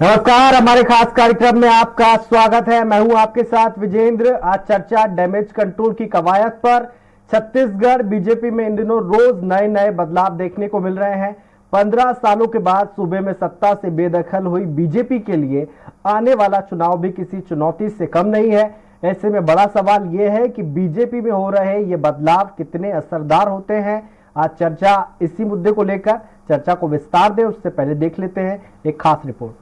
नमस्कार, हमारे खास कार्यक्रम में आपका स्वागत है। मैं हूं आपके साथ विजेंद्र। आज चर्चा डैमेज कंट्रोल की कवायद पर। छत्तीसगढ़ बीजेपी में इन दिनों रोज नए नए बदलाव देखने को मिल रहे हैं। 15 सालों के बाद सूबे में सत्ता से बेदखल हुई बीजेपी के लिए आने वाला चुनाव भी किसी चुनौती से कम नहीं है। ऐसे में बड़ा सवाल यह है कि बीजेपी में हो रहे ये बदलाव कितने असरदार होते हैं। आज चर्चा इसी मुद्दे को लेकर चर्चा को विस्तार दे उससे पहले देख लेते हैं एक खास रिपोर्ट।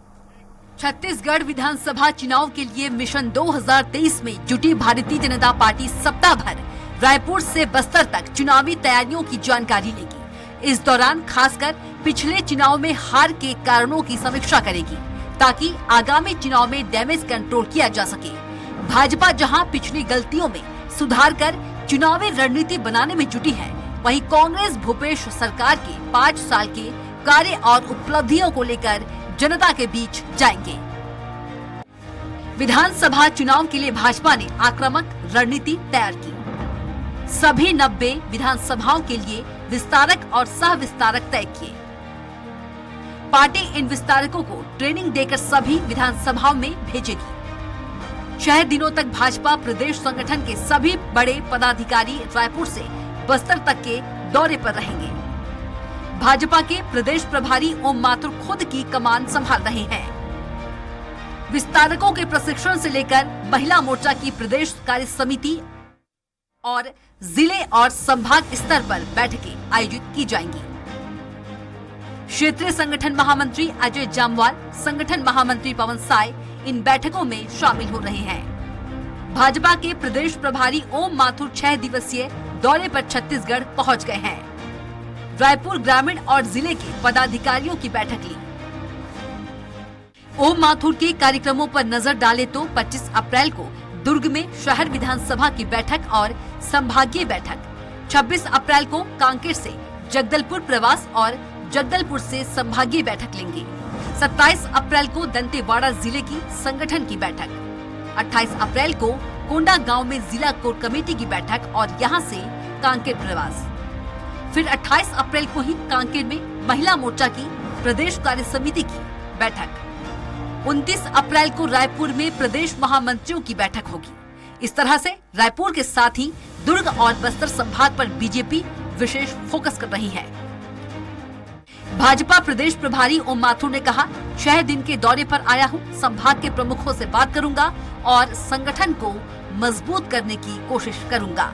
छत्तीसगढ़ विधानसभा चुनाव के लिए मिशन 2023 में जुटी भारतीय जनता पार्टी सप्ताह भर रायपुर से बस्तर तक चुनावी तैयारियों की जानकारी लेगी। इस दौरान खासकर पिछले चुनाव में हार के कारणों की समीक्षा करेगी ताकि आगामी चुनाव में डैमेज कंट्रोल किया जा सके। भाजपा जहां पिछली गलतियों में सुधार कर चुनावी रणनीति बनाने में जुटी है, वहीं कांग्रेस भूपेश सरकार के 5 साल के कार्य और उपलब्धियों को लेकर जनता के बीच जाएंगे। विधानसभा चुनाव के लिए भाजपा ने आक्रामक रणनीति तैयार की। सभी 90 विधानसभाओं के लिए विस्तारक और सह विस्तारक तय किए। पार्टी इन विस्तारकों को ट्रेनिंग देकर सभी विधानसभाओं में भेजेगी। 6 दिनों तक भाजपा प्रदेश संगठन के सभी बड़े पदाधिकारी रायपुर से बस्तर तक के दौरे पर रहेंगे। भाजपा के प्रदेश प्रभारी ओम माथुर खुद की कमान संभाल रहे हैं। विस्तारकों के प्रशिक्षण से लेकर महिला मोर्चा की प्रदेश कार्य समिति और जिले और संभाग स्तर पर बैठकें आयोजित की जाएंगी। क्षेत्रीय संगठन महामंत्री अजय जामवाल, संगठन महामंत्री पवन साय इन बैठकों में शामिल हो रहे हैं। भाजपा के प्रदेश प्रभारी ओम माथुर 6 दिवसीय दौरे पर छत्तीसगढ़ पहुंच गए हैं। रायपुर ग्रामीण और जिले के पदाधिकारियों की बैठक ली। ओम माथुर के कार्यक्रमों पर नजर डाले तो 25 अप्रैल को दुर्ग में शहर विधानसभा की बैठक और संभागीय बैठक, 26 अप्रैल को कांकेर से जगदलपुर प्रवास और जगदलपुर से संभागीय बैठक लेंगे। 27 अप्रैल को दंतेवाड़ा जिले की संगठन की बैठक, 28 अप्रैल को कोंडा गांव में जिला कोर कमेटी की बैठक और यहां से कांकेर प्रवास। फिर 28 अप्रैल को ही कांकेर में महिला मोर्चा की प्रदेश कार्य समिति की बैठक। 29 अप्रैल को रायपुर में प्रदेश महामंत्रियों की बैठक होगी। इस तरह से रायपुर के साथ ही दुर्ग और बस्तर संभाग पर बीजेपी विशेष फोकस कर रही है। भाजपा प्रदेश प्रभारी ओम माथुर ने कहा, 6 दिन के दौरे पर आया हूं, संभाग के प्रमुखों से बात करूंगा और संगठन को मजबूत करने की कोशिश करूंगा।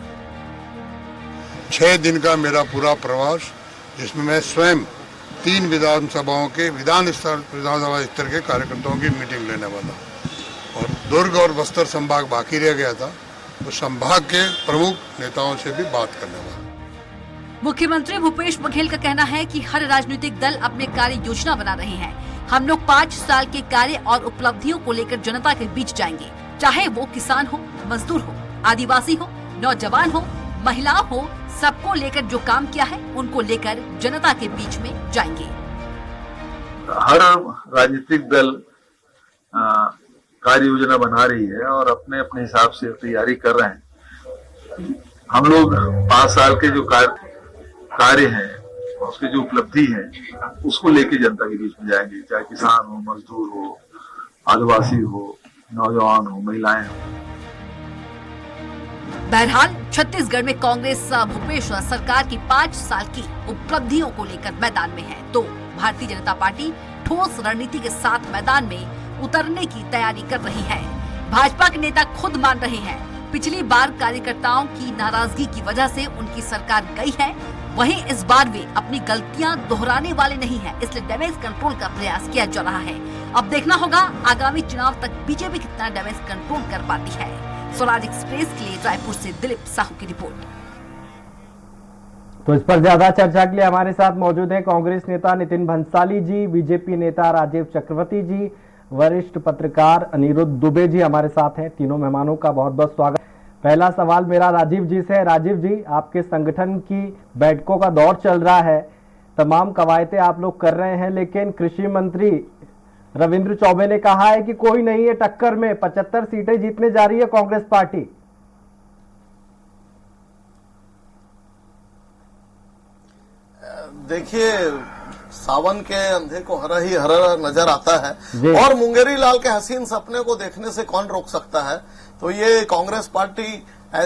6 दिन का मेरा पूरा प्रवास, जिसमें मैं स्वयं 3 विधानसभाओं के विधानसभा स्तर के कार्यकर्ताओं की मीटिंग लेने वाला और दुर्ग और बस्तर संभाग बाकी रह गया था, तो संभाग के प्रमुख नेताओं से भी बात करने वाला। मुख्यमंत्री भूपेश बघेल का कहना है कि हर राजनीतिक दल अपने कार्य योजना बना रहे हैं। हम लोग 5 साल के कार्य और उपलब्धियों को लेकर जनता के बीच जाएंगे, चाहे वो किसान हो, मजदूर हो, आदिवासी हो, नौजवान हो, महिला हो, सबको लेकर जो काम किया है उनको लेकर जनता के बीच में जाएंगे। हर राजनीतिक दल कार्य योजना बना रही है और अपने अपने हिसाब से तैयारी कर रहे हैं। हम लोग 5 साल के जो कार्य हैं, उसकी जो उपलब्धि है, उसको लेके जनता के बीच में जाएंगे, चाहे किसान हो, मजदूर हो, आदिवासी हो, नौजवान हो, महिलाएं हो। बहरहाल छत्तीसगढ़ में कांग्रेस भूपेश सरकार की 5 साल की उपलब्धियों को लेकर मैदान में है, तो भारतीय जनता पार्टी ठोस रणनीति के साथ मैदान में उतरने की तैयारी कर रही है। भाजपा के नेता खुद मान रहे हैं, पिछली बार कार्यकर्ताओं की नाराजगी की वजह से उनकी सरकार गई है, वहीं इस बार वे अपनी गलतियां दोहराने वाले नहीं हैं, इसलिए डैमेज कंट्रोल का प्रयास किया जा रहा है। अब देखना होगा आगामी चुनाव तक बीजेपी कितना डैमेज कंट्रोल कर पाती है। स्वराज एक्सप्रेस के लिए रायपुर से दिलीप साहू की रिपोर्ट। तो इस पर ज्यादा चर्चा के लिए हमारे साथ मौजूद हैं कांग्रेस नेता नितिन भंसाली जी, बीजेपी नेता राजीव चक्रवर्ती जी, वरिष्ठ पत्रकार अनिरुद्ध दुबे जी हमारे साथ हैं। तीनों मेहमानों का बहुत बहुत स्वागत। पहला सवाल मेरा राजीव जी से है। राजीव जी, आपके संगठन की बैठकों का दौर चल रहा है, तमाम कवायतें आप लोग कर रहे हैं, लेकिन कृषि मंत्री रविंद्र चौबे ने कहा है कि कोई नहीं है टक्कर में, 75 सीटें जीतने जा रही है कांग्रेस पार्टी। देखिए, सावन के अंधे को हरा ही हरा नजर आता जी। है और मुंगेरी लाल के हसीन सपने को देखने से कौन रोक सकता है। तो ये कांग्रेस पार्टी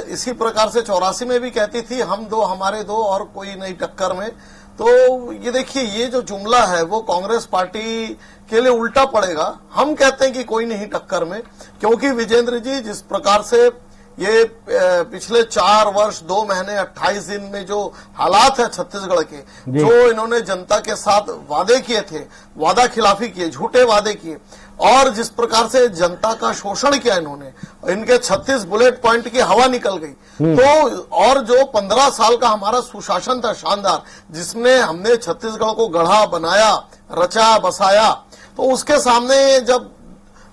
इसी प्रकार से 84 में भी कहती थी, हम दो हमारे दो और कोई नहीं टक्कर में। तो ये देखिए, ये जो जुमला है वो कांग्रेस पार्टी के लिए उल्टा पड़ेगा। हम कहते हैं कि कोई नहीं टक्कर में, क्योंकि विजेंद्र जी जिस प्रकार से ये पिछले 4 वर्ष 2 महीने 28 दिन में जो हालात है छत्तीसगढ़ के, जो इन्होंने जनता के साथ वादे किए थे, वादा खिलाफी किए, झूठे वादे किए, और जिस प्रकार से जनता का शोषण किया इन्होंने, इनके 36 बुलेट पॉइंट की हवा निकल गई। तो और जो 15 साल का हमारा सुशासन था शानदार, जिसमें हमने छत्तीसगढ़ को गढ़ा बनाया, रचा बसाया, तो उसके सामने जब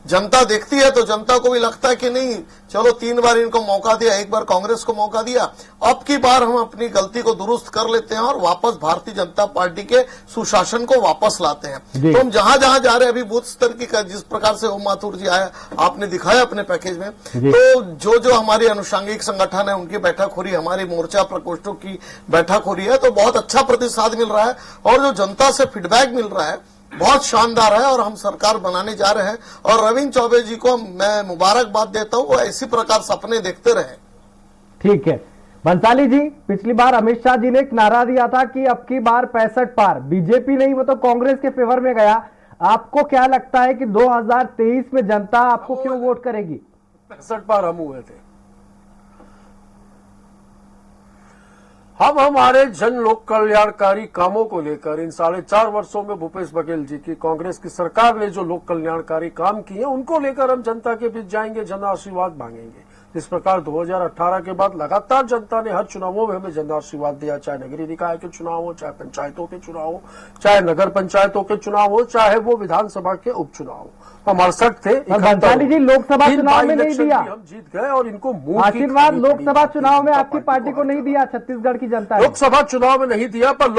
जनता देखती है तो जनता को भी लगता है कि नहीं, चलो 3 बार इनको मौका दिया, 1 बार कांग्रेस को मौका दिया, अब की बार हम अपनी गलती को दुरुस्त कर लेते हैं और वापस भारतीय जनता पार्टी के सुशासन को वापस लाते हैं। तो हम जहां जहां जा रहे हैं, अभी बूथ स्तर की जिस प्रकार से ओम माथुर जी आया, आपने दिखाया अपने पैकेज में, तो जो हमारी अनुषंगिक संगठन है उनकी बैठक हो रही है, हमारी मोर्चा प्रकोष्ठों की बैठक हो रही है, तो बहुत अच्छा प्रतिसाद मिल रहा है और जो जनता से फीडबैक मिल रहा है बहुत शानदार है और हम सरकार बनाने जा रहे हैं। और रविंद्र चौबे जी को मैं मुबारकबाद देता हूं, वो इसी प्रकार सपने देखते रहे। ठीक है बंसाली जी, पिछली बार अमित शाह जी ने एक नारा दिया था कि अब की बार 65 पार, बीजेपी नहीं वो तो कांग्रेस के फेवर में गया। आपको क्या लगता है कि 2023 में जनता आपको क्यों वोट करेगी? 65 पार हम हुए थे। हम हमारे जन लोक कल्याणकारी कामों को लेकर इन 4.5 वर्षों में भूपेश बघेल जी की कांग्रेस की सरकार ने जो लोक कल्याणकारी काम किए उनको लेकर हम जनता के बीच जाएंगे, जन आशीर्वाद मांगेंगे। जिस प्रकार 2018 के बाद लगातार जनता ने हर चुनावों में हमें जन आशीर्वाद दिया, चाहे नगरीय निकाय के चुनाव हो, चाहे पंचायतों के चुनाव हो, चाहे नगर पंचायतों के चुनाव हो, चाहे वो विधानसभा के उपचुनाव हो। हम 68 थे, बंसाली जी लोकसभा चुनाव में नहीं दिया, हम जीत गए और इनको आशीर्वाद लोकसभा चुनाव में आपकी पार्टी को नहीं दिया, छत्तीसगढ़ की जनता लोकसभा चुनाव में नहीं दिया, पर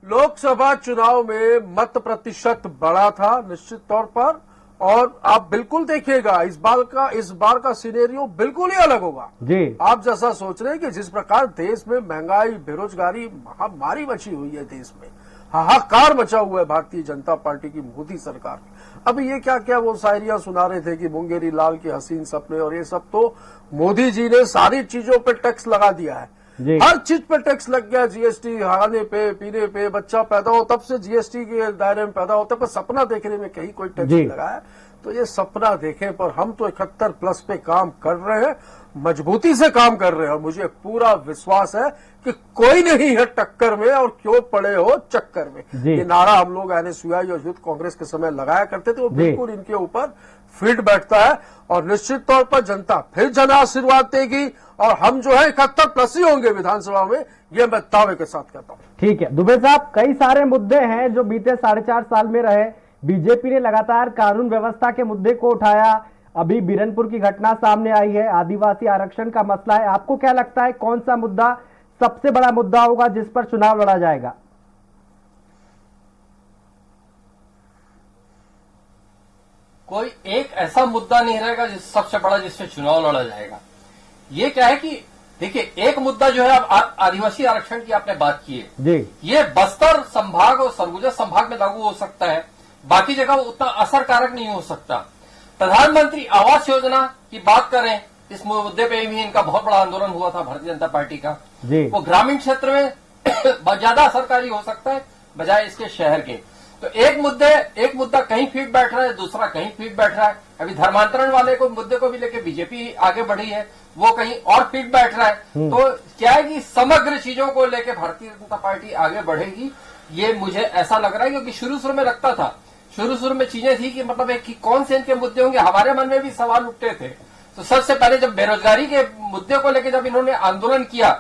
लोकसभा चुनाव में मत प्रतिशत बढ़ा था निश्चित तौर पर। और आप बिल्कुल देखिएगा इस बार का सिनेरियो बिल्कुल ही अलग होगा जी। आप जैसा सोच रहे हैं कि जिस प्रकार देश में महंगाई, बेरोजगारी, महामारी मची हुई है, देश में हाहाकार मचा हुआ है भारतीय जनता पार्टी की मोदी सरकार। अब ये क्या क्या वो शायरियां सुना रहे थे कि मुंगेरी लाल के हसीन सपने और ये सब, तो मोदी जी ने सारी चीजों पे टैक्स लगा दिया है, हर चीज पे टैक्स लग गया। जीएसटी खाने पे, पीने पे, बच्चा पैदा हो तब से जीएसटी के दायरे में पैदा होता है, पर सपना देखने में कहीं कोई टैक्स नहीं लगा है। तो ये सपना देखें, पर हम तो 71+ पे काम कर रहे हैं, मजबूती से काम कर रहे हैं और मुझे पूरा विश्वास है कि कोई नहीं है टक्कर में और क्यों पड़े हो चक्कर में। ये नारा हम लोग एनएसयूआई और यूथ कांग्रेस के समय लगाया करते थे, वो बिल्कुल इनके ऊपर फिट बैठता है और निश्चित तौर पर जनता फिर जन आशीर्वाद देगी और हम जो है 71+ ही होंगे विधानसभा में, ये मैं दावे के साथ कहता हूँ। ठीक है दुबे साहब, कई सारे मुद्दे हैं जो बीते 4.5 साल में रहे। बीजेपी ने लगातार कानून व्यवस्था के मुद्दे को उठाया, अभी बीरनपुर की घटना सामने आई है, आदिवासी आरक्षण का मसला है। आपको क्या लगता है कौन सा मुद्दा सबसे बड़ा मुद्दा होगा जिस पर चुनाव लड़ा जाएगा? कोई एक ऐसा मुद्दा नहीं रहेगा जिस सबसे बड़ा जिससे चुनाव लड़ा जाएगा। ये क्या है कि देखिए, एक मुद्दा जो है, अब आदिवासी आरक्षण की आपने बात की है जी, ये बस्तर संभाग और सरगुजा संभाग में लागू हो सकता है, बाकी जगह उतना असरकारक नहीं हो सकता। प्रधानमंत्री आवास योजना की बात करें, इस मुद्दे पे भी इनका बहुत बड़ा आंदोलन हुआ था भारतीय जनता पार्टी का जी। वो ग्रामीण क्षेत्र में ज्यादा असरकारी हो सकता है बजाय इसके शहर के। तो एक मुद्दा कहीं फीट बैठ रहा है, दूसरा कहीं फीट बैठ रहा है। अभी धर्मांतरण वाले को मुद्दे को भी लेकर बीजेपी आगे बढ़ी है, वो कहीं और फीट बैठ रहा है। तो क्या है कि समग्र चीजों को लेकर भारतीय जनता पार्टी आगे बढ़ेगी, ये मुझे ऐसा लग रहा है। क्योंकि शुरू में लगता था, शुरू में चीजें थी कि मतलब कि कौन से इनके मुद्दे होंगे, हमारे मन में भी सवाल उठते थे। तो सबसे पहले जब बेरोजगारी के मुद्दे को लेकर जब इन्होंने आंदोलन किया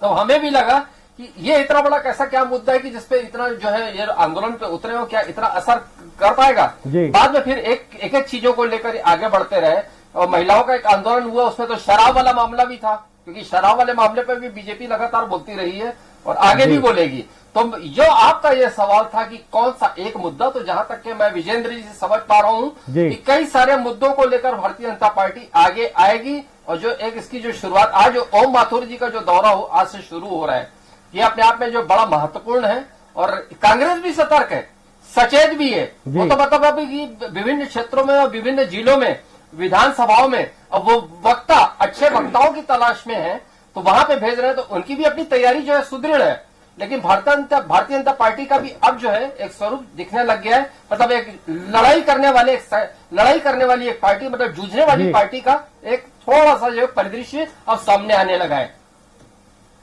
तो हमें भी लगा कि ये इतना बड़ा कैसा क्या मुद्दा है कि जिसपे इतना जो है ये आंदोलन पे उतरे हो, क्या इतना असर कर पाएगा। बाद में फिर एक चीजों को लेकर आगे बढ़ते रहे और महिलाओं का एक आंदोलन हुआ, उसमें तो शराब वाला मामला भी था, क्योंकि शराब वाले मामले पर भी बीजेपी लगातार बोलती रही है और आगे भी बोलेगी। तो जो आपका ये सवाल था कि कौन सा एक मुद्दा, तो जहां तक कि मैं विजेंद्र जी से समझ पा रहा हूं कि कई सारे मुद्दों को लेकर भारतीय जनता पार्टी आगे आएगी। और जो एक इसकी जो शुरुआत आज ओम माथुर जी का जो दौरा हो आज से शुरू हो रहा है, ये अपने आप में जो बड़ा महत्वपूर्ण है और कांग्रेस भी सतर्क है, सचेत भी है। वो तो मतलब अभी कि विभिन्न क्षेत्रों में और विभिन्न जिलों में, विधानसभाओं में अब वो वक्ता, अच्छे वक्ताओं की तलाश में है, तो वहां पे भेज रहे हैं। तो उनकी भी अपनी तैयारी जो है सुदृढ़ है। लेकिन भारतीय जनता पार्टी का भी अब जो है एक स्वरूप दिखने लग गया है। मतलब एक लड़ाई करने वाली एक पार्टी, मतलब जूझने वाली पार्टी का एक थोड़ा सा जो परिदृश्य अब सामने आने लगा है।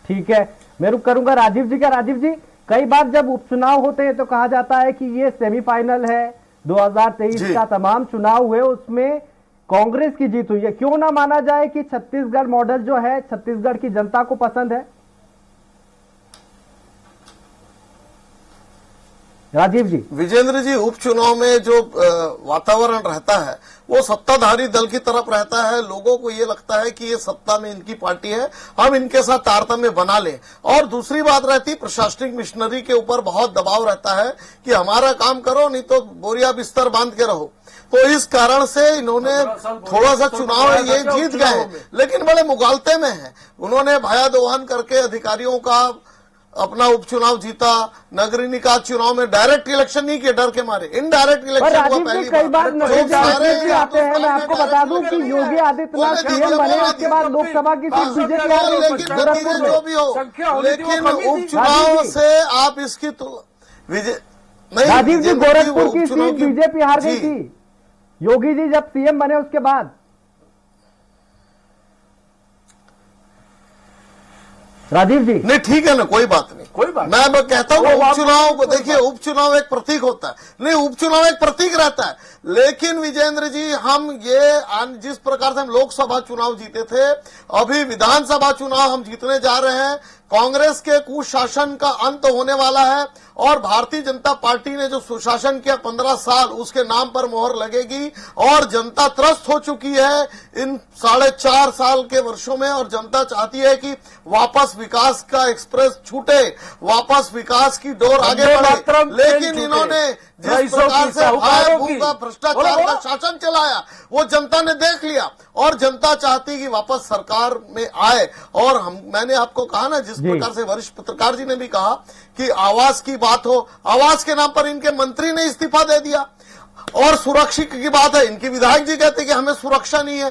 ठीक है, मैं रुक करूंगा राजीव जी का। राजीव जी, कई बार जब उपचुनाव होते हैं तो कहा जाता है कि ये सेमीफाइनल है, 2023 का तमाम चुनाव हुए उसमें कांग्रेस की जीत हुई है। क्यों ना माना जाए कि छत्तीसगढ़ मॉडल जो है छत्तीसगढ़ की जनता को पसंद है? राजीव जी। विजेंद्र जी, उपचुनाव में जो वातावरण रहता है वो सत्ताधारी दल की तरफ रहता है। लोगों को ये लगता है कि ये सत्ता में इनकी पार्टी है, हम इनके साथ तारतम्य बना लें। और दूसरी बात रहती, प्रशासनिक मिशनरी के ऊपर बहुत दबाव रहता है कि हमारा काम करो, नहीं तो बोरिया बिस्तर बांध के रहो। तो इस कारण से इन्होंने थोड़ा सा चुनाव ये जीत गए, लेकिन बड़े मुगालते में है। उन्होंने भया दोहन करके अधिकारियों का अपना उपचुनाव जीता। नगरीय निकाय चुनाव में डायरेक्ट इलेक्शन नहीं किए डर के मारे, इनडायरेक्ट इलेक्शन हुआ पहली कई बार नतीजे आते हैं। मैं आपको बता दूं कि योगी आदित्यनाथ सीएम बने, उसके बाद लोकसभा की सीट बीजेपी आ गई गोरखपुर में। जो भी हो, लेकिन उपचुनाव से आप इसकी विजय नहीं। राजीव जी, गोरखपुर की सीट बीजेपी हार गई थी योगी जी जब सीएम बने उसके बाद। राजीव जी, नहीं ठीक है ना, कोई बात नहीं, कोई बात मैं कहता हूँ उपचुनाव को देखिए, उपचुनाव एक प्रतीक होता है। नहीं, उपचुनाव एक प्रतीक रहता है। लेकिन विजेंद्र जी, हम ये जिस प्रकार से हम लोकसभा चुनाव जीते थे, अभी विधानसभा चुनाव हम जीतने जा रहे हैं। कांग्रेस के कुशासन का अंत होने वाला है और भारतीय जनता पार्टी ने जो सुशासन किया 15 साल, उसके नाम पर मोहर लगेगी। और जनता त्रस्त हो चुकी है इन 4.5 साल के वर्षों में, और जनता चाहती है कि वापस विकास का एक्सप्रेस छूटे, वापस विकास की डोर आगे बढ़े। लेकिन इन्होंने जिस प्रकार से भूखा भ्रष्टाचार का शासन चलाया वो जनता ने देख लिया, और जनता चाहती कि वापस सरकार में आए। और मैंने आपको कहा ना, जिस प्रकार से वरिष्ठ पत्रकार जी ने भी कहा कि आवास की बात हो, आवास के नाम पर इनके मंत्री ने इस्तीफा दे दिया। और सुरक्षा की बात है, इनके विधायक जी कहते हैं कि हमें सुरक्षा नहीं है।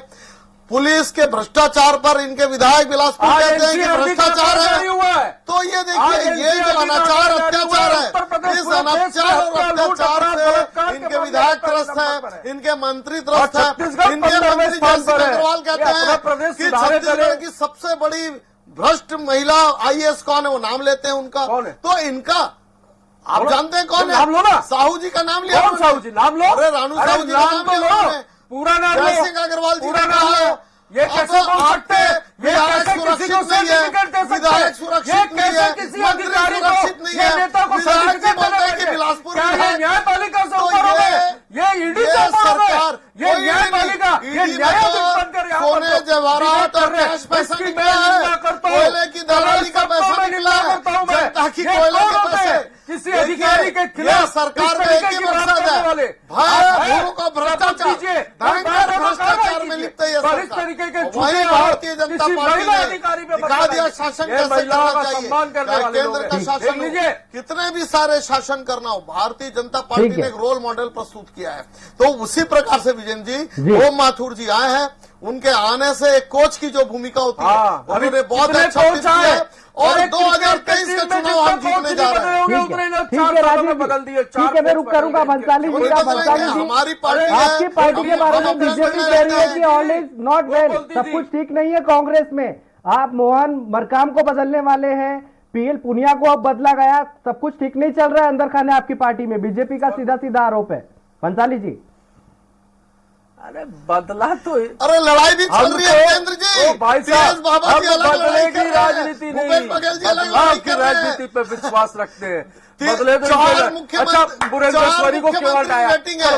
पुलिस के भ्रष्टाचार पर इनके विधायक बिलासपुर कहते हैं कि भ्रष्टाचार है। तो ये देखिए, ये जो अनाचार अत्याचार है, इस अनाचार और अत्याचार से इनके विधायक त्रस्त है, इनके मंत्री त्रस्त है। इनके मंत्री जयंती अग्रवाल कहते हैं कि छत्तीसगढ़ की सबसे बड़ी भ्रष्ट महिला आईएएस कौन है, वो नाम लेते हैं उनका। तो इनका आप जानते हैं कौन है? नाम लो ना। साहू जी का नाम लिया। कौन साहू जी? नाम लो। अरे रानू साहू जी का नाम लिया, पूरा नाम जय सिंह अग्रवाल जी ने कहा। ये कैसे बोल सकते हैं? विधायक सुरक्षित नहीं है, विधायक सुरक्षित नहीं है, मंत्री सुरक्षित नहीं है, विधायक जी बोलते हैं कि बिलासपुर में न्यायपालिका से ऊपर हो गए, ये ईडी से ऊपर हो गए, ये न्यायपालिका, ये न्यायाधीश बनकर यहाँ पर सोने जवाहरात और कैश पैसा निकला है, कोयले की दलाली का पैसा निकला है, जनता की कोयले के पैसे। किसी अधिकारी के खिलाफ सरकार में एक ही मकसद है, भय को भ्रष्टाचार, भयंकर भ्रष्टाचार में लिप्त है ये सरकार। वही भारतीय जनता पार्टी ने दिखा दिया शासन कैसे करना चाहिए। केंद्र का शासन हो, कितने भी सारे शासन करना हो, भारतीय जनता पार्टी ने एक रोल मॉडल प्रस्तुत किया है। तो उसी प्रकार से विजेंद्र जी, ओम माथुर जी आए हैं, उनके आने से एक कोच की जो भूमिका होती है उन्होंने बहुत अच्छा किया है। और 2023 का चुनाव हम जीतने जा रहे हैं। ठीक है राजीव, ठीक है, मैं रुक करूंगा भंसाली जी का। भंसाली जी, हमारी पार्टी, आपकी पार्टी के बारे में बीजेपी कह रही है कि ऑल इज नॉट वेल, सब कुछ ठीक नहीं है कांग्रेस में। आप मोहन मरकाम को बदलने वाले हैं, पीएल पुनिया को अब बदला गया, सब कुछ ठीक नहीं चल रहा है अंदर खाने आपकी पार्टी में, बीजेपी का सीधा सीधा आरोप है। भंसाली जी, अरे बदला तो, अरे लड़ाई भी चल रही है केंद्र जी, भाई साहब, बाबा जी अलग लड़ाई कर रहे हैं, राजनीति नहीं, भूपेश बघेल जी अलग लड़ाई कर रहे हैं, राजनीति पे विश्वास रखते हैं। बदले तो चार मुख्यमंत्री, अच्छा, बुरेंद्र स्वरी को क्यों हटाया?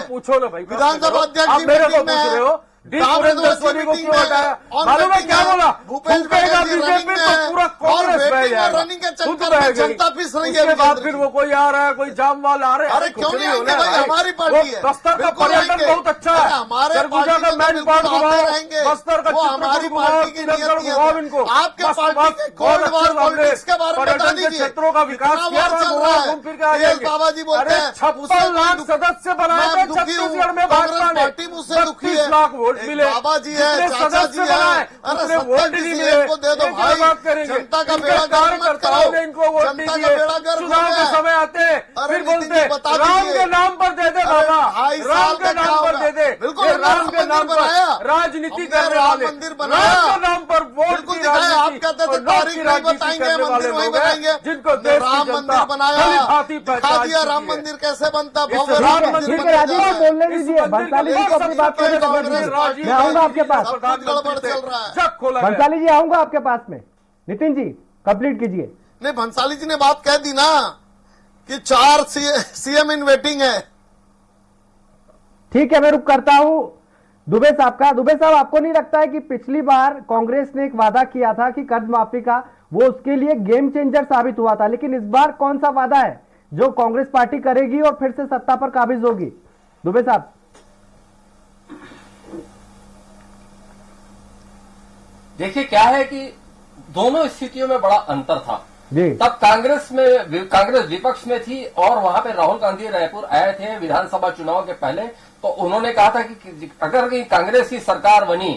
पूछो ना भाई, विधानसभा अध्यक्ष आप मेरे को पूछ रहे हो, डी पुरंदेश्वरी को क्यों हटाया? मालूम है क्या बोला? भूपेश फूकेगा बघेल जी बीजेपी रनिंग तो में पूरा है, कांग्रेस और बह वेटिंग और जाएगा। रनिंग के खुद चक्कर बह में गई। जनता पिस रही है। उसके बाद विजेंद्र फिर जी। वो कोई आ रहा है, कोई जाम वाला आ रहे हैं। अरे कुछ क्यों नहीं आएंगे होना भाई, है। हमारी पार्टी है। बस्तर का बिल्कुल पर्यटन आएंगे। बहुत अच्छा अरे है। हमारे सरगुजा पार्टी का के मैन तो पार्ट बिल्कुल घुमाओ, आते रहेंगे। बस्तर का वो हमारी चित्रकूट घुमाओ, पार्टी की तिलकगढ़ नियत घुमाओ है। इनको। आपके बस पार्टी के कोल्ड बहुत वॉर अच्छे मामले। पॉलिटिक्स के बारे में बता पर्यटन के दीजिए। क्षेत्रों का विकास कितना किया, वॉर बस चल गोवा रहा है। घूम फिर के आ ये जाएंगे। बाबा जी बोलते अरे हैं 56 लाख सदस्य बनाए थे छत्तीसगढ़ में भाजपा ने। पार्टी मुझसे दुखी 32 है। लाख वोट एक मिले। बाबा जी है, जितने चाचा सदस्य जी है। बनाए अरे उतने सत्तर वोट ही नहीं किसी मिले। एक को दे दो एक भाई। बात करेंगे, जनता का इनके बेड़ा गर्क मत कार्यकर्ताओं करो। ने इनको वोट जनता नहीं का दिए। बेड़ा गर्क चुनाव हो के गया। समय आते अरे फिर नितिन बोलते जी बता राम दीजिए। के नाम पर दे दे अरे बाबा, 2.5 राम साल के का नाम क्या पर होगा? दे दे। बिल्कुल ये हमने राम के मंदिर नाम बनाया। पर राजनीति हमने करने राम वाले, मंदिर बनाया। राम के नाम पर वोट बिल्कुल की दिखाया। आप राजनीति कहते थे और नोट तारीख की नहीं राजनीति बताएंगे, करने वाले मंदिर वही लोग हैं, बनाएंगे। जिनको हमने देश की राम जनता मंदिर बनाया। भली भांति दिखा पहचान दिया चुकी राम है। मंदिर कैसे बनता। इस भव्य राम राम मंदिर मंदिर ठीक है राजीव बनता आप बोलने दीजिए। भंसाली जी को अपनी बात करने दीजिए। मैं आऊंगा आपके पास। सब कुछ गड़बड़ चल रहा है। जब खोला गया। भंसाली जी आऊंगा आपके पास में। नितिन जी कंप्लीट कीजिए। नहीं, भंसाली जी ने बात कह दी ना कि 4 सीएम इन वेटिंग है। ठीक है मैं रुक करता हूं दुबे साहब का। दुबे साहब आपको नहीं लगता है कि पिछली बार कांग्रेस ने एक वादा किया था कि कर्ज माफी का, वो उसके लिए गेम चेंजर साबित हुआ था, लेकिन इस बार कौन सा वादा है जो कांग्रेस पार्टी करेगी और फिर से सत्ता पर काबिज होगी? दुबे साहब। देखिए क्या है कि दोनों स्थितियों में बड़ा अंतर था। जी तब कांग्रेस विपक्ष में थी और वहां पे राहुल गांधी रायपुर आए थे विधानसभा चुनाव के पहले, तो उन्होंने कहा था कि अगर कांग्रेस की सरकार बनी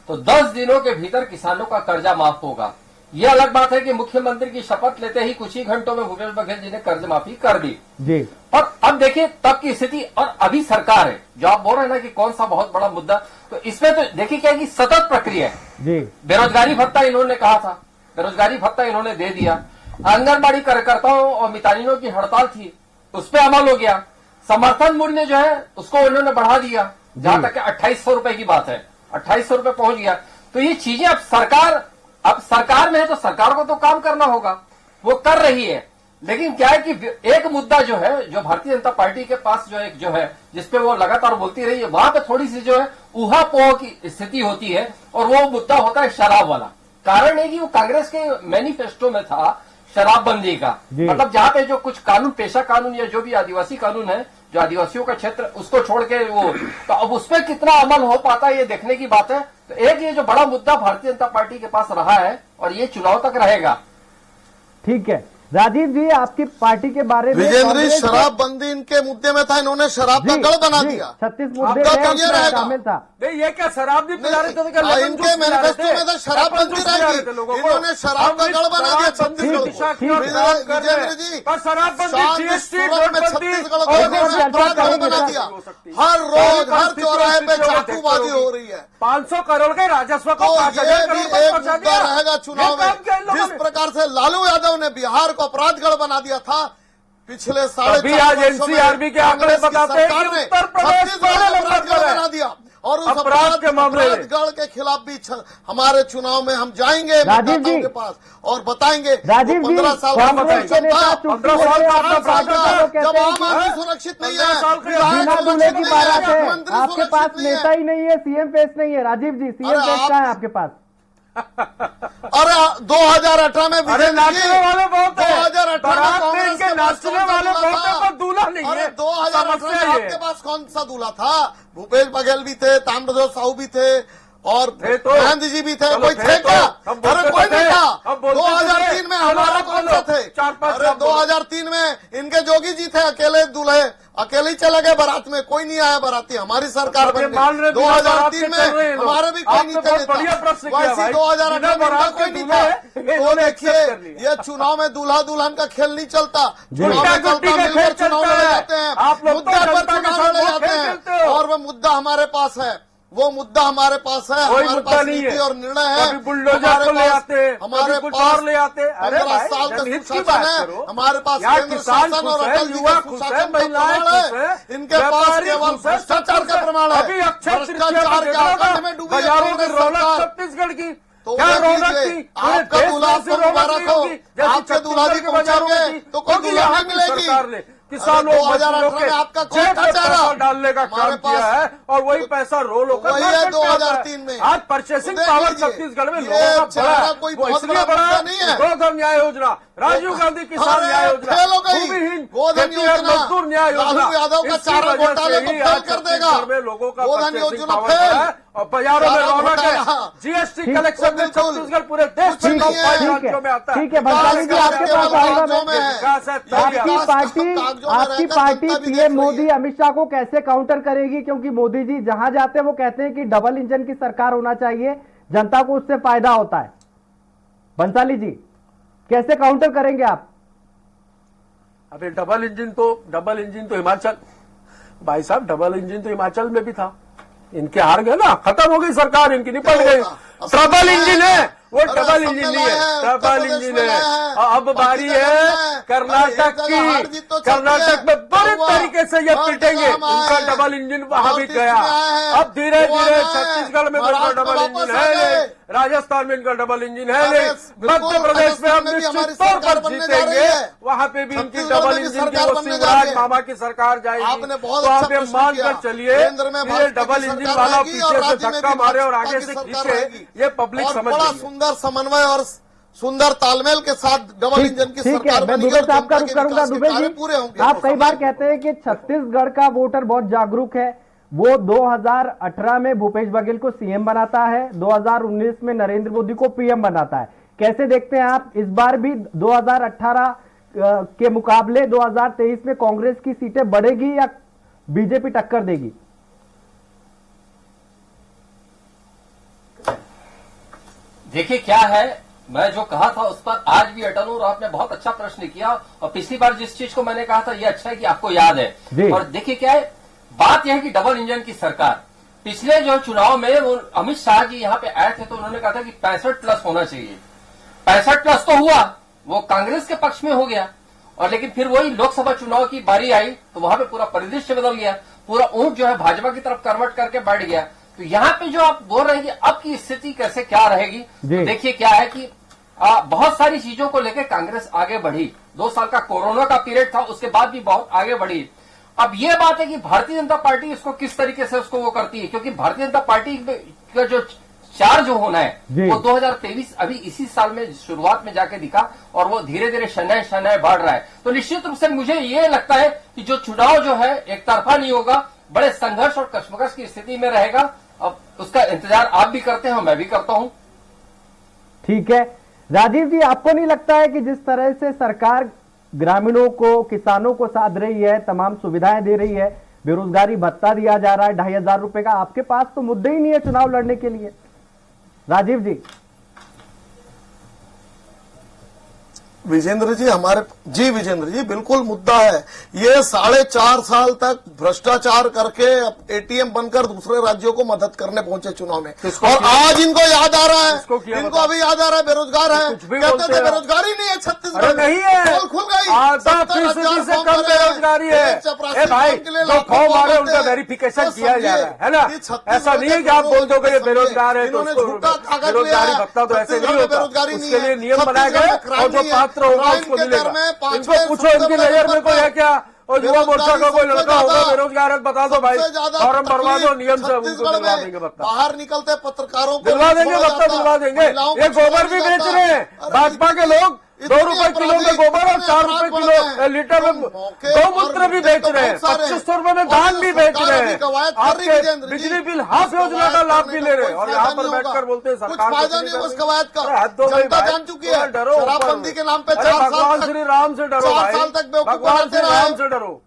तो 10 दिनों के भीतर किसानों का कर्जा माफ होगा। यह अलग बात है कि मुख्यमंत्री की शपथ लेते ही कुछ ही घंटों में भूपेश बघेल जी ने कर्ज माफी कर दी। जी और अब देखिए तब की स्थिति और अभी सरकार है, जो आप बोल रहे हैं ना कि कौन सा बहुत बड़ा मुद्दा, तो इसमें तो देखिए क्या है कि सतत प्रक्रिया है। जी बेरोजगारी भत्ता इन्होंने कहा था, बेरोजगारी भत्ता इन्होंने दे दिया। आंगनबाड़ी कार्यकर्ताओं और मितानिनों की हड़ताल थी, उस पर अमल हो गया। समर्थन मूल्य जो है उसको उन्होंने बढ़ा दिया, जहां तक 2800 रुपए की बात है, 2800 रुपए पहुंच गया। तो ये चीजें अब सरकार में है तो सरकार को तो काम करना होगा, वो कर रही है। लेकिन क्या है कि एक मुद्दा जो है, जो भारतीय जनता पार्टी के पास जो है जिसपे वो लगातार बोलती रही है, वहां पे थोड़ी सी जो है ऊहापोह की स्थिति होती है, और वो मुद्दा होता है शराब वाला। कारण है कि वो कांग्रेस के मैनिफेस्टो में था शराबबंदी का, मतलब जहां पे जो कुछ कानून, पेशा कानून या जो भी आदिवासी कानून है, जो आदिवासियों का क्षेत्र, उसको छोड़ के वो, तो अब उसपे कितना अमल हो पाता है ये देखने की बात है। तो एक ये जो बड़ा मुद्दा भारतीय जनता पार्टी के पास रहा है और ये चुनाव तक रहेगा। ठीक है राजीव जी, आपकी पार्टी के बारे में विजेंद्र जी, शराबबंदी इनके मुद्दे में था, इन्होंने शराब का गढ़ बना दिया। 36 मुद्दे आपका में क्लियर रहेगा। शामिल था। नहीं ये क्या शराब भी पिला रहे थे? क्या लेमन इनके जूस पिला रहे मैनिफेस्टो थे? में तो शराब लेमन बनती जूस पिला रहे थे रहेगी। लोगों को। इन्होंने शराब का गढ़ बना दिया छत्तीसगढ़ को। विजेंद्र जी, पर शराबबंदी, जीएसटी, सूरत में नोटबंदी छत्तीसगढ़ को और इन्होंने चर्चा अपराध गढ़ करेंगे बना सर। दिया। हर रोज हर चौराहे पे चाकूबाजी हो रही है। 500 करोड़ के राजस्व को तो 5000 ये करोड़ भी तक एक पहुंचा मुद्दा दिया। रहेगा चुनाव ये काम किया इन में। लोगों जिस ने। प्रकार से लालू यादव ने बिहार को अपराधगढ़ बना दिया था पिछले अभी आज एनसीआरबी के आंकड़े बताते हैं कि उत्तर प्रदेश पहले नंबर पर है बना दिया। और उस अपराध के मामले में। अपराधगढ़ के खिलाफ भी हमारे चुनाव में हम जाएंगे राजीव मतदाताओं जी। के पास और बताएंगे। राजीव जी, 15 साल का कांग्रेस के नेता चुप्पी 15 साल का होकर आपका आपका प्रार्थना कहते जब हैं आम कि आदमी सुरक्षित नहीं 15 साल के है, विधायक बिना दूल्हे सुरक्षित की नहीं बारात है, मंत्री आपके पास सुरक्षित नहीं नेता ही नहीं है, सीएम फेस नहीं है। राजीव जी, सीएम अरे फेस आप- कहाँ है आपके पास? अरे 2018 में अरे विजेंद्र जी, नाचने वाले बहुत है, 2018 बारात में कांग्रेस इनके के पास नाचने कौन सा वाले दूल्हा बहुत है, था? पर दूल्हा नहीं अरे है। 2018 समस्या में ये आपके पास कौन सा दूल्हा था? भूपेश बघेल भी थे, ताम्रध्वज साहू भी थे और थे तो। गांधी जी भी थे। चलो कोई थे थे तो। क्या? हम बोलते अरे कोई तो नहीं थे। था। हम बोलते तो 2003 थे। में चलो हमारा आप कौन बोलो। सा थे? 4-5 अरे नाम बोलो। 2003 में इनके जोगी जी थे, अकेले दूल्हे, अकेले ही चले गए बारात में, कोई नहीं आया बाराती। हमारी सरकार बन मान रहे गई। बिना बारात के 2003 चल रहे हैं में लोग। हमारे भी कोई आपने नहीं थे बहुत बढ़िया प्रश्न किया वैसे भाई। 2018 बिना में बारात कोई के नहीं दूल्हे था। हैं, तो इन्होंने देखिए accept कर लिया। ये चुनाव में दूल्हा दुल्हन का खेल नहीं चलता। चुनाव में गुट्टा गुट्टी चलता का मिलकर खेल चुनाव चलता लड़े है। जाते हैं, आप लोग तो मुद्दे पर जनता के चुनाव साथ लड़े वो जाते खेल हैं खेलते हो। और वो मुद्दा हमारे पास है। वो मुद्दा हमारे पास है, कोई हमारे मुद्दा पास नहीं नीति है। और निर्णय है। कभी बुलडोजर हमारे को ले पास- आते, हमारे कभी कुछ पास और ले आते। अरे 15 भाई, साल का जनहित की सुशासन बात है। करो। हमारे पास यहाँ केंद्र किसान शासन और खुश है, अटल जी युवा का खुश है, सुशासन का महिलाएं प्रमाण खुश है, इनके पास व्यापारी केवल खुश है, भ्रष्टाचार सब का खुश प्रमाण है। अभी अक्षय तृतीया भ्रष्टाचार पे के देखा आतंक में डूबी है बाजारों की कांग्रेस रौनक सरकार। छत्तीसगढ़ की तो क्या देख रौनक लीजिए, थी? पूरे आपका देश दूल्हा में आपको ऐसी रौनक मुबारक नहीं हो। होगी जैसी आपके दूल्हा जी छत्तीसगढ़ के बाजारों में पहुंचेंगे थी। तो कोई क्योंकि दूल्हा यहाँ नहीं की मिलेगी। सरकार ने किसानों अरे मजदूरों 2018 के में आपका कौन जेब में था चेहरा? पैसा डालने का काम हमारे किया पास है और वही पैसा रोल होकर वही है मार्केट में आता 2003 में। आज परचेसिंग तो पावर देखिए, छत्तीसगढ़ में ये लोगों का चेहरा बड़ा है। कोई वो बहुत इसलिए बड़ा बड़ा मुद्दा है नहीं है। गोधन न्याय योजना, राजीव गांधी किसान अरे न्याय योजना, फेल हो गई। भूमिहीन गोधन खेतिहर योजना मजदूर न्याय योजना, राहुल यादव का इसकी चारा वजह घोटाले से को ही फेल आज कर देगा। छत्तीसगढ़ में लोगों का गोधन परचेसिंग योजना पावर फेल। बढ़ा है और बाजारों में चारा रौनक है। घोटाला। जीएसटी ठीक- कलेक्शन में बिल्कुल। छत्तीसगढ़ पूरे देश कुछ में नहीं टॉप है। 5 ठीक है, राज्यों में आता है। ठीक है, बंसाली जी, आपके पास आऊंगा मैं। विकास है तभी आपकी विकास पार्टी कागजों में आपकी रहकर पार्टी जनता भी देख पीएम रही मोदी है। अमित शाह को कैसे काउंटर करेगी? क्योंकि मोदी जी जहां जाते हैं वो कहते हैं कि डबल इंजन की सरकार होना चाहिए, जनता को उससे फायदा होता है। बंसाली जी, कैसे काउंटर करेंगे आप? अभी डबल इंजन तो हिमाचल, भाई साहब डबल इंजन तो हिमाचल में भी था, इनके हार गए ना, खत्म हो गई सरकार, इनकी निपट गई। ट्रबल इंजन है वो, डबल इंजन नहीं है, ट्रबल इंजन है। अब बारी है कर्नाटक की, कर्नाटक में बड़े तरीके से ये पिटेंगे, इनका डबल इंजन वहां भी गया। अब धीरे धीरे छत्तीसगढ़ में इनका डबल इंजन है नहीं, राजस्थान में इनका डबल इंजन है नहीं, मध्य प्रदेश में हम निश्चित तौर पर जीतेंगे, वहां पे भी इनकी डबल इंजन की वो शिवराज मामा की सरकार जाएगी। आपने बहुत तो आप अच्छा ये प्रश्न मान किया। कर चलिए केंद्र में ये भाजपा डबल की इंजन सरकार वाला रहेगी और पीछे से राज्य में धक्का भी मारे और भाजपा आगे की से सरकार खींचे, रहेगी। ये पब्लिक और समझ बड़ा रही है। सुंदर समन्वय और सुंदर तालमेल के साथ डबल इंजन की ठीक है, सरकार मैं बनेगी दुबे और साहब का जनता रुख के करूंगा। विकास के दुबे कार्य जी, पूरे होंगे। आप कई बार कहते हैं कि छत्तीसगढ़ का वोटर बहुत जागरूक है, वो 2018 में भूपेश बघेल को सीएम बनाता है, 2019 में नरेंद्र मोदी को पीएम बनाता है। कैसे देखते हैं आप इस बार भी 2018 के मुकाबले 2023 में कांग्रेस की सीटें बढ़ेगी या बीजेपी टक्कर देगी? देखिए क्या है, मैं जो कहा था उस पर आज भी अटल हूं और आपने बहुत अच्छा प्रश्न किया। और पिछली बार जिस चीज को मैंने कहा था ये अच्छा है कि आपको याद है। और देखिए क्या है, बात यह है कि डबल इंजन की सरकार, पिछले जो चुनाव में वो अमित शाह जी यहाँ पे आए थे तो उन्होंने कहा था कि 65+ होना चाहिए। 65+ तो हुआ, वो कांग्रेस के पक्ष में हो गया। और लेकिन फिर वही लोकसभा चुनाव की बारी आई तो वहां पे पूरा परिदृश्य बदल गया, पूरा ऊंट जो है भाजपा की तरफ कन्वर्ट करके बैठ गया। तो यहाँ पे जो आप बोल रहे हैं कि अब की स्थिति कैसे क्या रहेगी, तो देखिए क्या है कि बहुत सारी चीजों को लेकर कांग्रेस आगे बढ़ी। 2 साल का कोरोना का पीरियड था, उसके बाद भी बहुत आगे बढ़ी। अब ये बात है कि भारतीय जनता पार्टी इसको किस तरीके से उसको वो करती है, क्योंकि भारतीय जनता पार्टी का जो चार्ज जो होना है वो 2023 अभी इसी साल में शुरुआत में जाके दिखा और वो धीरे धीरे शनय बढ़ रहा है। तो निश्चित रूप से मुझे ये लगता है कि जो चुनाव जो है एक तरफा नहीं होगा, बड़े संघर्ष और कश्मकश की स्थिति में रहेगा। अब उसका इंतजार आप भी करते हैं और मैं भी करता हूं। ठीक है राजीव जी, आपको नहीं लगता है कि जिस तरह से सरकार ग्रामीणों को, किसानों को साध रही है, तमाम सुविधाएं दे रही है, बेरोजगारी भत्ता दिया जा रहा है 2,500 रुपए का, आपके पास तो मुद्दे ही नहीं है चुनाव लड़ने के लिए? राजीव जी। विजेंद्र जी विजेंद्र जी बिल्कुल मुद्दा है। ये 4.5 साल तक भ्रष्टाचार करके एटीएम बनकर दूसरे राज्यों को मदद करने पहुंचे चुनाव में, और आज इनको याद आ रहा है, इनको अभी याद आ रहा है बेरोजगार है, कहते थे बेरोजगारी नहीं है छत्तीसगढ़ नहीं है, पोल खुल गई, 70% से कम बेरोजगारी है। भाई जो फॉर्म आ रहे हैं उनका वेरिफिकेशन किया जा रहा है ना, ऐसा नहीं है कि आप बोल दो कि ये बेरोजगार है तो बेरोजगारी भत्ता तो ऐसे नहीं होता, उसके लिए नियम बनाए गए और जो पात्र होगा उसको मिलेगा। इनको पूछो इनकी नजर में कोई है क्या, और युवा मोर्चा का कोई लड़का होगा बेरोजगार है, बता दो भाई, फॉर्म भरवा दो, नियम से उनको दिलवा देंगे भत्ता, बाहर निकलते पत्रकारों को दिलवा देंगे भत्ता, दिलवा देंगे। ये गोबर भी बेच रहे हैं भाजपा के लोग, 2 रुपए किलो में गोबर और 4 रुपए किलो लीटर में गौमूत्र भी बेच रहे हैं, 2500 रुपए में धान भी बेच रहे हैं, आपके बिजली बिल हाफ योजना का लाभ भी ले रहे हैं, और यहाँ पर बैठकर बोलते हैं सरकार कुछ फायदा नहीं उस कवायद का, जनता जान चुकी है। डरो, शराबबंदी के नाम पे 4 साल भगवान श्री राम से डरो, 4 साल तक बेवकूफ भगवान श्री बनाते राम से डरो।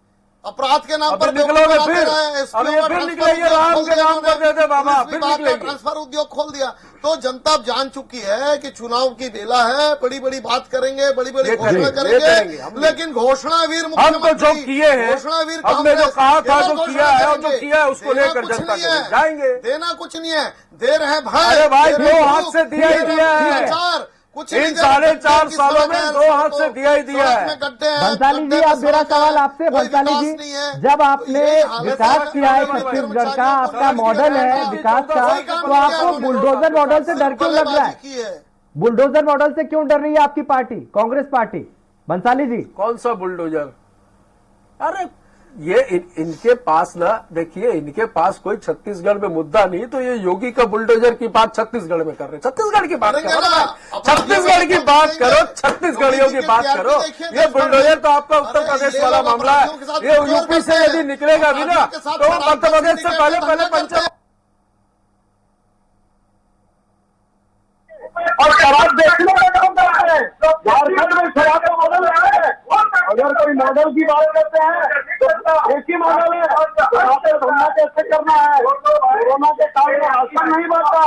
अपराध के नाम पर निकलोगे फिर, अब ये फिर निकलेंगे राम के नाम पर दे दे बाबा, फिर निकलेंगे। ट्रांसफर उद्योग खोल दिया, तो जनता अब जान चुकी है कि चुनाव की बेला है, बड़ी बड़ी बात करेंगे, बड़ी बड़ी घोषणा करेंगे, लेकिन घोषणावीर हम तो जो किए हैं, घोषणावीर हमने जो कहा था, जो किया है और जो किया है उसको लेकर जनता के जाएंगे। देना कुछ नहीं है, दे रहे हैं भाई, अरे भाई 2 हाथ से दिया ही दिया है, इन 4.5 सालों में 2 हाथ से दिया ही दिया है। बंसाली जी, अब मेरा सवाल आपसे, बंसाली जी, जब आपने विकास किया है छत्तीसगढ़ का, आपका मॉडल है विकास का, तो आपको बुलडोजर मॉडल से डर क्यों लग रहा है? बुलडोजर मॉडल से क्यों डर रही है आपकी पार्टी, कांग्रेस पार्टी? बंसाली जी, कौन सा बुलडोजर? अरे ये इनके पास ना, देखिए इनके पास कोई छत्तीसगढ़ में मुद्दा नहीं, तो ये योगी का बुलडोजर की बात छत्तीसगढ़ में कर रहे हैं। छत्तीसगढ़ की बात करो ना, छत्तीसगढ़ की बात करो, छत्तीसगढ़ियों की बात करो। ये बुलडोजर तो आपका उत्तर प्रदेश वाला मामला है। ये यूपी से यदि निकलेगा भी ना तो मध्य प्रदेश से पहले पंचायत और शराब बेचने का काम कर रहे हैं। झारखंड में शराब का मॉडल है। अगर कोई मॉडल की बात करते हैं तो एक ही मॉडल है, धंधा कैसे करना है। कोरोना के काल में राशन नहीं बांटा,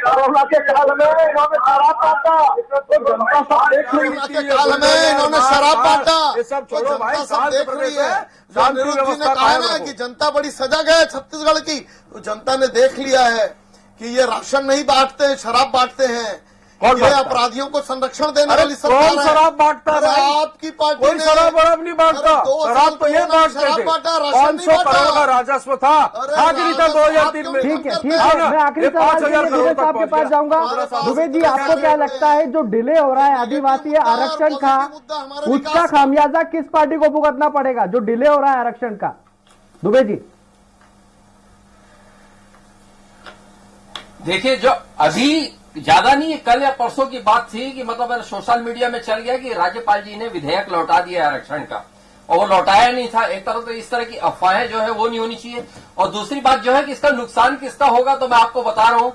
कोरोना के काल में इन्होंने शराब बांटा, तो जनता सब देख रही कोरोना के काल में इन्होंने शराब बांटा, ये सब तो छोड़ो भाई, जनता सब देख रही है। शांति अनिरुद्ध जी ने व्यवस्था कहा कायम ना रखो। कि जनता बड़ी सजग है छत्तीसगढ़ की, तो जनता ने देख लिया है कि ये राशन नहीं बांटते हैं, शराब बांटते हैं। कौन ये बांटता है? अपराधियों को संरक्षण देने अरे वाली सरकार कौन है। शराब बांटता है अरे भाई? आपकी पार्टी कोई ने शराब वराब नहीं बांटता। अरे 2 शराब साल तो ये कोरोना में बांटते शराब थे। बांटा, राशन 500 नहीं करोड़ का बांटा। राजस्व था, अरे खा नहीं था राजस्व 2003 में। ठीक है, ठीक करते है, हैं। मैं आखिरी ये सवाल 5,000 के लिए करोड़ दुबे तक साहब के पहुंच पास गया। जाऊंगा। दुबे जी, आपको क्या लगता है जो डिले हो रहा है आदिवासी आरक्षण का, उसका खामियाजा किस पार्टी को भुगतना पड़ेगा, जो डिले हो रहा है आरक्षण का? दुबे जी देखिए, जो अभी ज्यादा नहीं, कल या परसों की बात थी कि मतलब सोशल मीडिया में चल गया कि राज्यपाल जी ने विधेयक लौटा दिया आरक्षण का, और वो लौटाया नहीं था। एक तरह तो इस तरह की अफवाहें जो है वो नहीं होनी चाहिए। और दूसरी बात जो है कि इसका नुकसान किसका होगा, तो मैं आपको बता रहा हूं,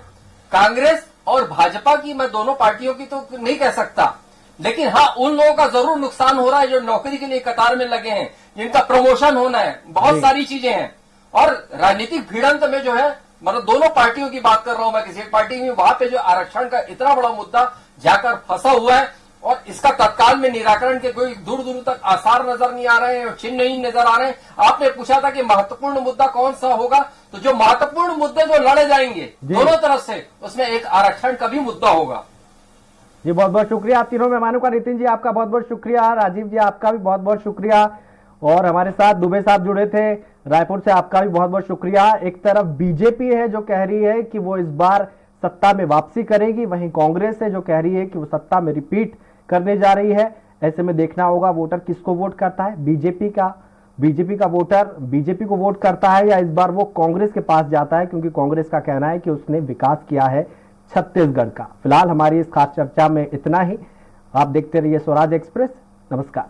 कांग्रेस और भाजपा की, मैं दोनों पार्टियों की तो नहीं कह सकता, लेकिन हाँ उन लोगों का जरूर नुकसान हो रहा है जो नौकरी के लिए कतार में लगे हैं, जिनका प्रमोशन होना है, बहुत सारी चीजें हैं। और राजनीतिक भिड़ंत में जो है, मतलब दोनों पार्टियों की बात कर रहा हूं मैं, किसी एक पार्टी में, वहां पे जो आरक्षण का इतना बड़ा मुद्दा जाकर फंसा हुआ है और इसका तत्काल में निराकरण के कोई दूर दूर तक आसार नजर नहीं आ रहे हैं, चिन्ह नहीं नजर आ रहे हैं। आपने पूछा था कि महत्वपूर्ण मुद्दा कौन सा होगा, तो जो महत्वपूर्ण मुद्दे जो लड़े जाएंगे दोनों तरफ से, उसमें एक आरक्षण का भी मुद्दा होगा। जी, बहुत बहुत शुक्रिया आप तीनों मेहमानों का। नितिन जी आपका बहुत बहुत शुक्रिया, राजीव जी आपका भी बहुत बहुत शुक्रिया, और हमारे साथ दुबे साहब जुड़े थे रायपुर से, आपका भी बहुत बहुत शुक्रिया। एक तरफ बीजेपी है जो कह रही है कि वो इस बार सत्ता में वापसी करेगी, वहीं कांग्रेस है जो कह रही है कि वो सत्ता में रिपीट करने जा रही है। ऐसे में देखना होगा वोटर किसको वोट करता है, बीजेपी का वोटर बीजेपी को वोट करता है या इस बार वो कांग्रेस के पास जाता है, क्योंकि कांग्रेस का कहना है कि उसने विकास किया है छत्तीसगढ़ का। फिलहाल हमारी इस खास चर्चा में इतना ही। आप देखते रहिए स्वराज एक्सप्रेस। नमस्कार।